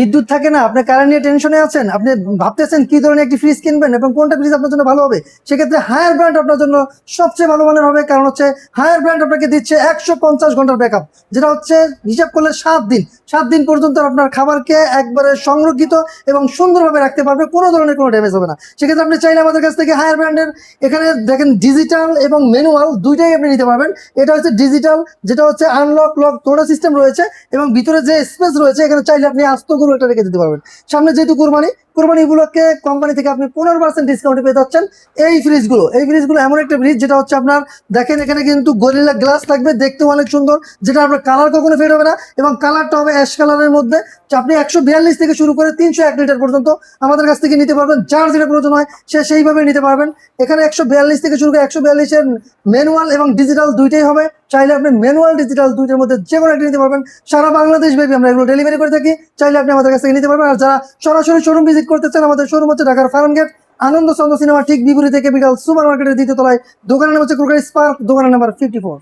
বিদ্যুৎ থাকে না, আপনি কারেন্ট নিয়ে টেনশনে আছেন, আপনি ভাবতেছেন কি ধরনের একটি ফ্রিজ কিনবেন এবং কোনটা ফ্রিজ আপনার জন্য ভালো হবে, সেক্ষেত্রে হায়ার ব্র্যান্ড আপনার জন্য সবচেয়ে ভালো মানের হবে। কারণ হচ্ছে হায়ার ব্র্যান্ড আপনাকে দিচ্ছে 150 ঘন্টার ব্যাকআপ, যেটা হচ্ছে হিসাব করলে 7 দিন। 7 দিন পর্যন্ত আপনার খাবারকে একবারে সংরক্ষিত এবং সুন্দরভাবে রাখতে পারবে, কোনো ধরনের কোনো ড্যামেজ হবে না। সেক্ষেত্রে আপনি চাইলে আমাদের কাছ থেকে হায়ার ব্র্যান্ডের, এখানে দেখেন ডিজিটাল এবং ম্যানুয়াল দুইটাই আপনি নিতে পারবেন। এটা হচ্ছে ডিজিটাল, যেটা হচ্ছে আনলক লক তোড়া সিস্টেম রয়েছে, এবং ভিতরে যে স্পেস রয়েছে এখানে চাইলে আপনি আস্ত গরু এটা রেখে দিতে পারবেন। সামনে যেহেতু কোরবানি উপলক্ষে কোম্পানি থেকে আপনি 15% ডিসকাউন্টে পেয়ে যাচ্ছেন এই ফ্রিজগুলো এমন একটা ফ্রিজ যেটা হচ্ছে আপনার, দেখেন এখানে কিন্তু গরিলা গ্লাস থাকবে, দেখতেও অনেক সুন্দর, যেটা আপনার কালার কখনো ফেড হবে না, এবং কালারটা হবে অ্যাশ কালারের মধ্যে। আপনি 142 থেকে শুরু করে 301 লিটার পর্যন্ত আমাদের কাছ থেকে নিতে পারবেন, যার যেটা প্রয়োজন হয় সে সেইভাবে নিতে পারবেন। এখানে 142 থেকে শুরু করে 142-এর ম্যানুয়াল এবং ডিজিটাল দুইটাই হবে। চাইলে আপনি ম্যানুয়াল ডিজিটাল দুইটার মধ্যে যে কোনো একটা নিতে পারবেন। সারা বাংলাদেশ ব্যাপী আমরা এগুলো ডেলিভারি করে থাকি, চাইলে আপনি আমাদের কাছ থেকে নিতে পারবেন। আর যারা সরাসরি শোরুম ভিজিট করতে চান, আমাদের শোরুম হচ্ছে ঢাকার ফার্ম গেট, আনন্দ চন্দ্র সিনেমা ঠিক বিপরীতে ক্যাপিটাল সুপার মার্কেটের দ্বিতীয় তলায়। দোকানের নাম হচ্ছে ক্রোকারি স্পার্ক, দোকানের নাম্বার 54।